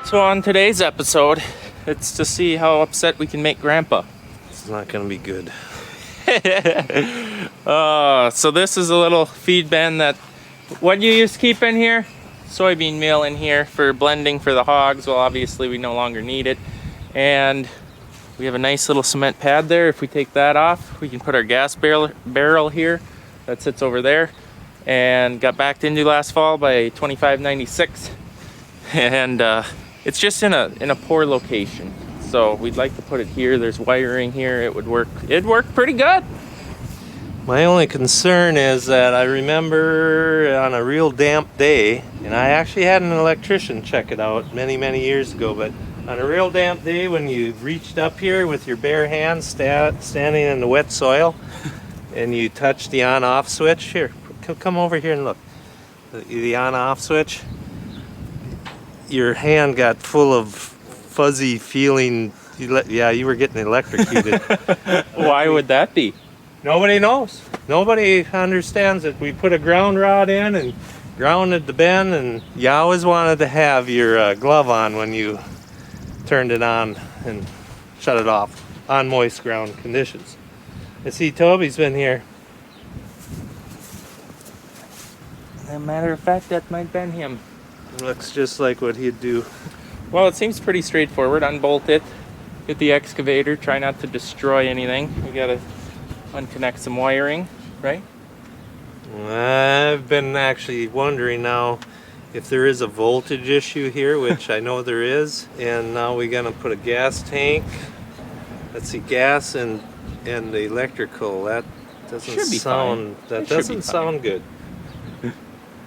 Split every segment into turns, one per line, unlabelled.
So on today's episode, it's to see how upset we can make Grandpa.
It's not going to be good.
So this is a little feed bin that, what you used to keep in here? Soybean meal in here for blending for the hogs. Well, obviously we no longer need it. And we have a nice little cement pad there. If we take that off, we can put our gas barrel here that sits over there. And got backed into last fall by 2596. And it's just in a poor location. So we'd like to put it here. There's wiring here. It would work. It'd work pretty good.
My only concern is that I remember on a real damp day, and I actually had an electrician check it out many years ago, but on a real damp day when you reached up here with your bare hands standing in the wet soil and you touched the on-off switch, here, come over here and look, the on-off switch, your hand got full of fuzzy feeling. Yeah, you were getting electrocuted.
Why would that be?
Nobody knows. Nobody understands it. We put a ground rod in and grounded the bin, and you always wanted to have your glove on when you turned it on and shut it off on moist ground conditions. I see Toby's been here.
As a matter of fact, that might have been him.
Looks just like what he'd do.
Well, it seems pretty straightforward. Unbolt it, get the excavator, try not to destroy anything. We gotta unconnect some wiring, right?
I've been actually wondering now if there is a voltage issue here, which I know there is, and now we're gonna put a gas tank. Let's see, gas and the electrical. That doesn't sound. That doesn't sound good.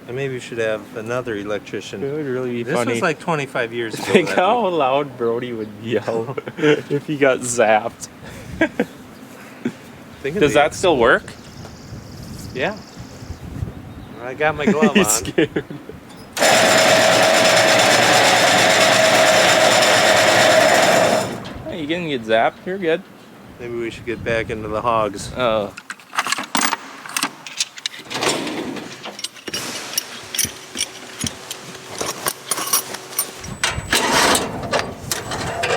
Maybe we should have another electrician.
It would really be
this
funny.
This was like 25 years ago.
Think how loud Brody would yell if he got zapped. Does that still work?
Yeah. I got my glove
He's
on.
Scared. Hey, you didn't get zapped. You're good.
Maybe we should get back into the hogs.
Oh.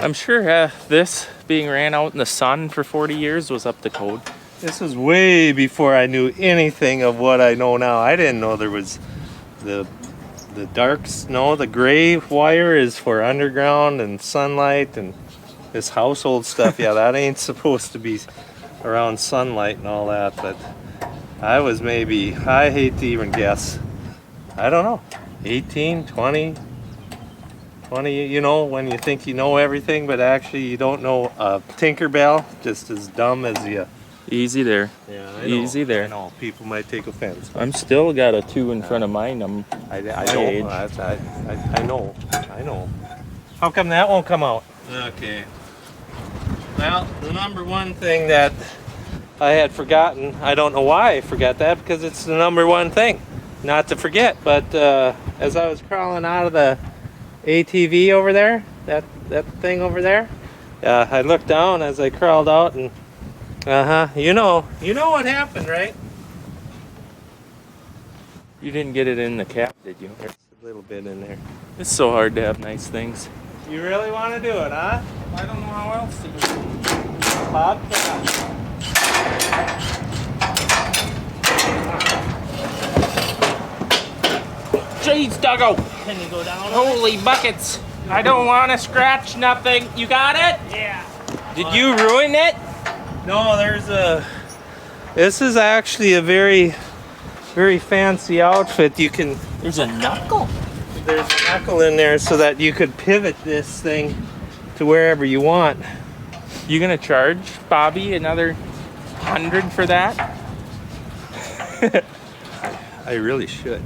I'm sure this being ran out in the sun for 40 years was up to code.
This was way before I knew anything of what I know now. I didn't know there was the dark snow. The gray wire is for underground and sunlight, and this household stuff. Yeah, that ain't supposed to be around sunlight and all that. But I was maybe, I hate to even guess, I don't know, 18, 20, you know, when you think you know everything, but actually you don't know a Tinkerbell, just as dumb as you.
Easy there.
Yeah, I know.
Easy there.
I know. People might take offense.
I'm still got a 2 in front of mine.
I know. I know. How come that won't come out? Okay. Well, the number one thing that I had forgotten, I don't know why I forgot that, because it's the number one thing not to forget. But as I was crawling out of the ATV over there, that thing over there, I looked down as I crawled out, and you know what happened, right?
You didn't get it in the cap, did you?
There's a little bit in there.
It's so hard to have nice things.
You really want to do it, huh?
I don't know how else to do it.
Bobcat.
Jeez, Duggo!
Can you go down?
Holy buckets! I don't want to scratch nothing. You got it?
Yeah.
Did you ruin it?
No, this is actually a very fancy outfit. You can,
There's a knuckle.
there's a knuckle in there so that you could pivot this thing to wherever you want.
You gonna charge Bobby another 100 for that?
I really should.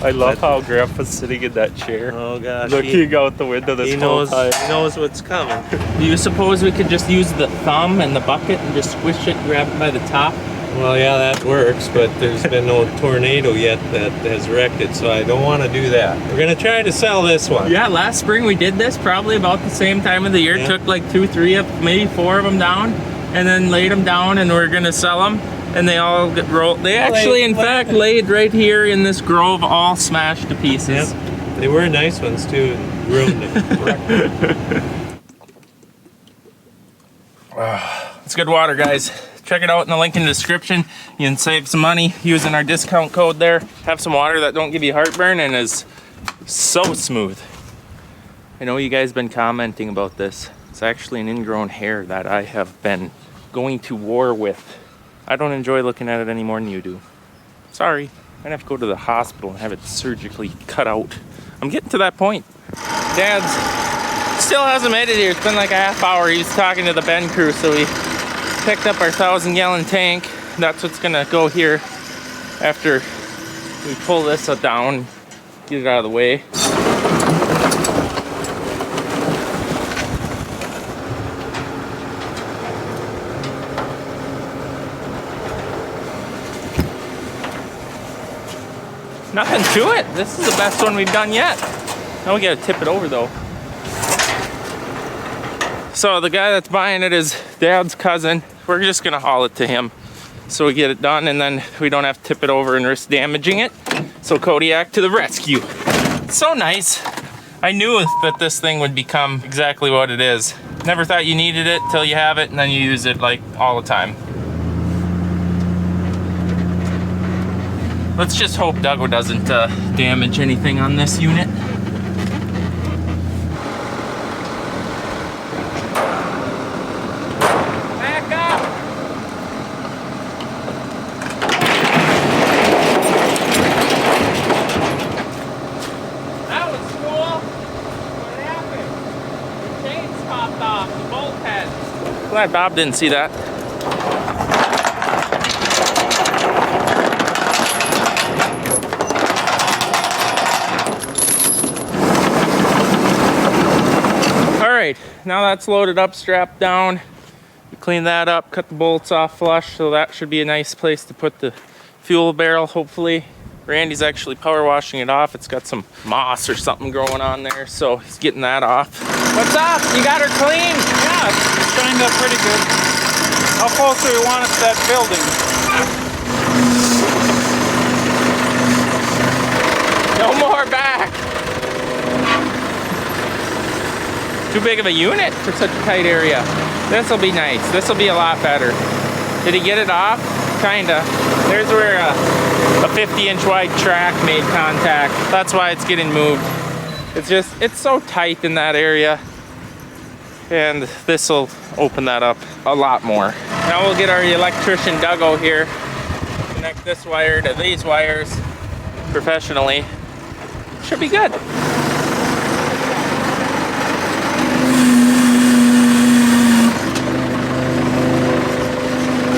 I love how Grandpa's sitting in that chair,
Oh gosh.
looking out the window this
He
whole
knows,
time.
he knows what's coming.
Do you suppose we could just use the thumb and the bucket and just squish it, grab it by the top?
Well, yeah, that works, but there's been no tornado yet that has wrecked it, so I don't want to do that. We're going to try to sell this one.
Yeah, last spring we did this probably about the same time of the year.
Yeah.
Took like 2, 3 of, maybe 4 of them down, and then laid them down, and we're gonna sell them. And they all get rolled. They actually, in fact, laid right here in this grove, all smashed to pieces.
Yep. They were nice ones too, and ruined them.
It's good water, guys. Check it out in the link in the description. You can save some money using our discount code there. Have some water that don't give you heartburn and is so smooth. I know you guys have been commenting about this. It's actually an ingrown hair that I have been going to war with. I don't enjoy looking at it any more than you do. Sorry, I'd have to go to the hospital and have it surgically cut out. I'm getting to that point. Dad's still hasn't made it here. It's been like a half hour. He's talking to the Ben crew, so we picked up our 1,000-gallon tank. That's what's gonna go here after we pull this down, get it out of the way. Nothing to it. This is the best one we've done yet. Now we gotta tip it over though. So the guy that's buying it is Dad's cousin. We're just gonna haul it to him so we get it done, and then we don't have to tip it over and risk damaging it. So Kodiak to the rescue. It's so nice. I knew that this thing would become exactly what it is. Never thought you needed it till you have it, and then you use it like all the time. Let's just hope Duggo doesn't damage anything on this unit. Back up! That was cool. What happened? The chains popped off, the bolt head. Glad Bob didn't see that. Alright, now that's loaded up, strapped down. We clean that up, cut the bolts off flush, so that should be a nice place to put the fuel barrel, hopefully. Randy's actually power washing it off. It's got some moss or something growing on there, so he's getting that off. What's up? You got her clean?
Yeah, it's shined up pretty good. How close do you want it to that building?
No more back! Too big of a unit for such a tight area. This'll be nice. This'll be a lot better. Did he get it off? Kinda. There's where a 50-inch wide track made contact. That's why it's getting moved. It's so tight in that area. And this'll open that up a lot more. Now we'll get our electrician Duggo here. Connect this wire to these wires professionally. Should be good.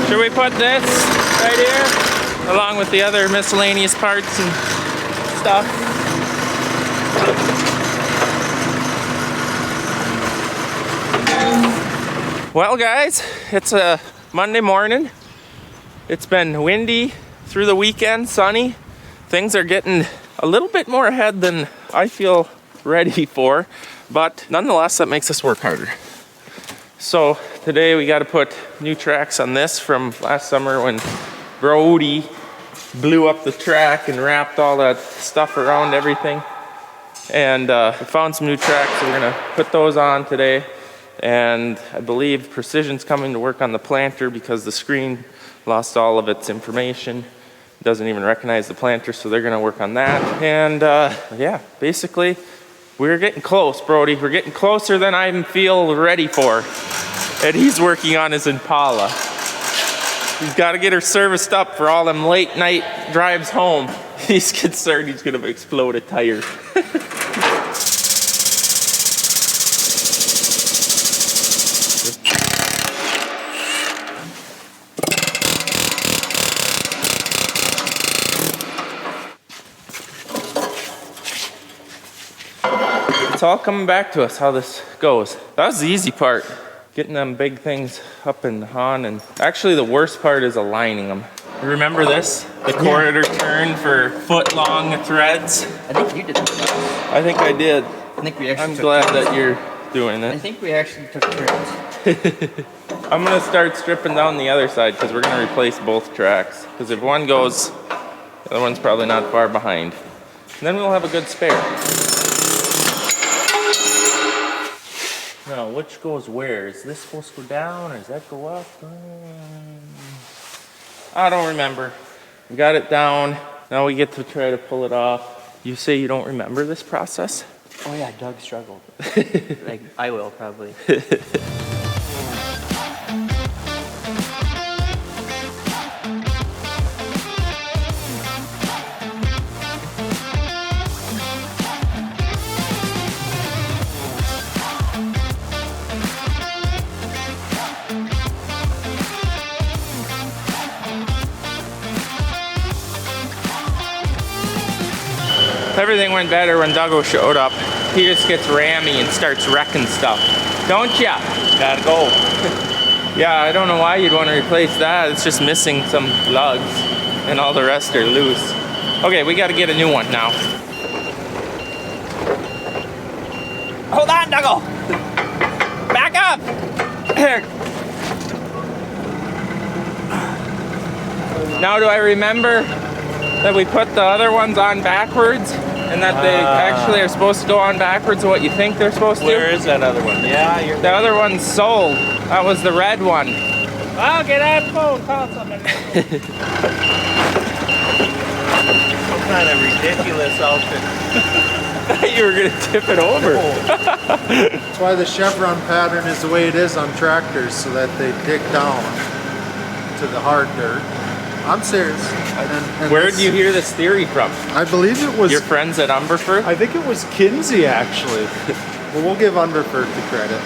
Should we put this right here along with the other miscellaneous parts and stuff? Well guys, it's a Monday morning. It's been windy through the weekend, sunny. Things are getting a little bit more ahead than I feel ready for, but nonetheless that makes us work harder. So today we got to put new tracks on this from last summer when Brody blew up the track and wrapped all that stuff around everything. And we found some new tracks, so we're gonna put those on today. And I believe Precision's coming to work on the planter because the screen lost all of its information. It doesn't even recognize the planter, so they're gonna work on that. And yeah, basically, we're getting close, Brody. We're getting closer than I even feel ready for. And he's working on his Impala. He's got to get her serviced up for all them late night drives home. He's concerned he's gonna explode a tire. It's all coming back to us how this goes. That was the easy part, getting them big things up and on, and actually the worst part is aligning them. Remember this? The quarter turn for foot-long threads?
I think you did that.
I think I did.
I think we actually
I'm glad that you're doing
I
it.
think we actually took turns.
I'm gonna start stripping down the other side because we're gonna replace both tracks. Because if one goes, the other one's probably not far behind. And then we'll have a good spare. which goes where. Is this supposed to go down or does that go up? I don't remember. We got it down. Now we get to try to pull it off. You say you don't remember this process?
Oh yeah, Doug struggled. Like I will probably.
Everything went better when Dougo showed up. He just gets rammy and starts wrecking stuff. Don't ya? Gotta go. Yeah, I don't know why you'd want to replace that. It's just missing some lugs and all the rest are loose. Okay, we gotta get a new one now. Hold on, Dougo! Back up! Now do I remember that we put the other ones on backwards and that they actually are supposed to go on backwards of what you think they're supposed to?
Where is that other one? Yeah, you're
The other one's sold. That was the red one. Oh, get out of the phone, call somebody.
some kind of ridiculous outfit.
I thought you were gonna tip it over.
That's why the chevron pattern is the way it is on tractors, so that they dig down to the hard dirt. I'm serious. And
Where did you hear this theory from?
I believe it was.
Your friends at Umberford?
I think it was Kinsey, actually. Well, we'll give Underford the credit.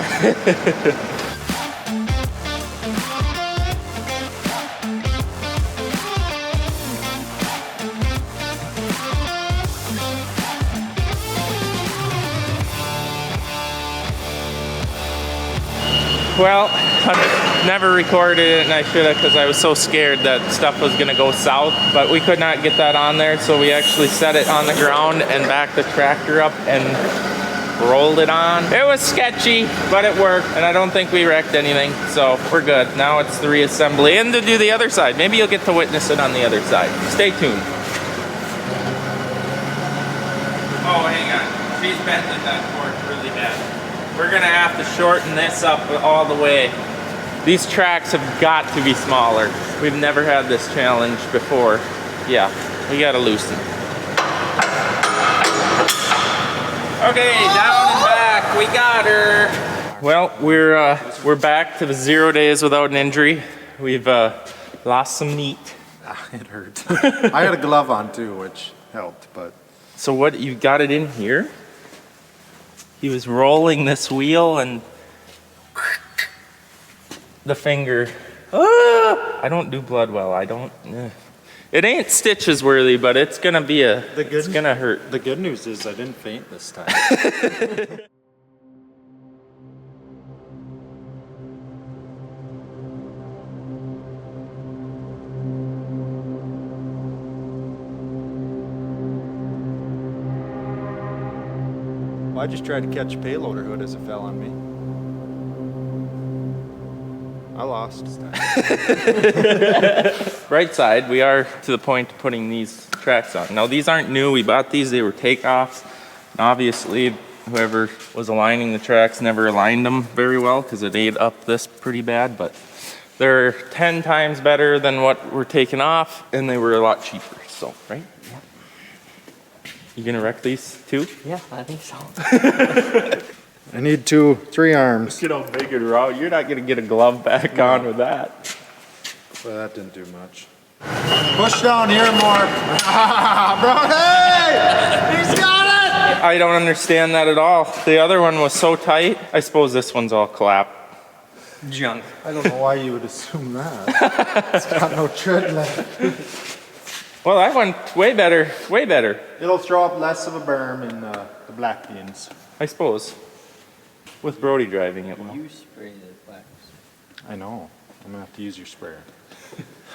Well, I never recorded it and I should have because I was so scared that stuff was going to go south, but we could not get that on there, so we actually set it on the ground and backed the tractor up and rolled it on. It was sketchy, but it worked, and I don't think we wrecked anything, so we're good. Now it's the reassembly and to do the other side. Maybe you'll get to witness it on the other side. Stay tuned. Oh, hang on. She's bending that fork really bad. We're gonna have to shorten this up all the way. These tracks have got to be smaller. We've never had this challenge before. Yeah, we gotta loosen. Okay, down and back, we got her. Well, we're back to the 0 days without an injury. We've lost some meat.
It hurt. I had a glove on too, which helped, but.
So what, you got it in here? He was rolling this wheel and the finger. I don't do blood well. I don't. It ain't stitches worthy, but it's gonna be it's gonna hurt.
The good news is I didn't faint this time. Well, I just tried to catch a payloader hood as it fell on me. I lost this time.
Right side, we are to the point of putting these tracks on. Now these aren't new, we bought these, they were takeoffs. And obviously, whoever was aligning the tracks never aligned them very well because it ate up this pretty bad, but they're 10 times better than what we're taking off and they were a lot cheaper, so, right?
Yeah.
You gonna wreck these too?
Yeah, I think so.
I need 3 arms.
Get how big it out. You're not gonna get a glove back on with that.
Well, that didn't do much. Push down here more. Bro, hey! He's got it!
I don't understand that at all. The other one was so tight. I suppose this one's all clap. Junk.
I don't know why you would assume that. It's got no tread left.
Well, that went way better, way better.
It'll throw up less of a berm in the black beans.
I suppose. With Brody driving it well.
You spray the blacks.
I know. I'm gonna have to use your sprayer.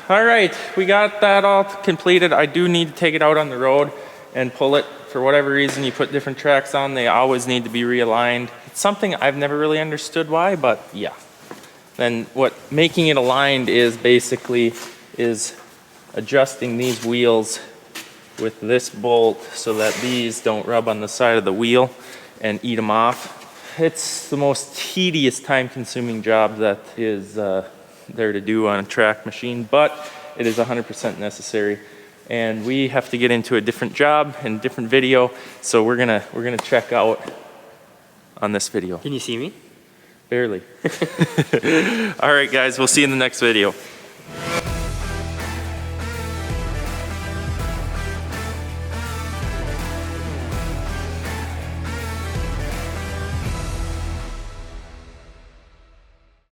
All right, we got that all completed. I do need to take it out on the road and pull it. For whatever reason, you put different tracks on, they always need to be realigned. It's something I've never really understood why, but yeah. Then what making it aligned is basically adjusting these wheels with this bolt so that these don't rub on the side of the wheel and eat them off. it's the most tedious, time-consuming job that is there to do on a track machine, but it is 100% necessary. And we have to get into a different job and different video, so we're gonna check out on this video.
Can you see me?
Barely. All right, guys, we'll see you in the next video.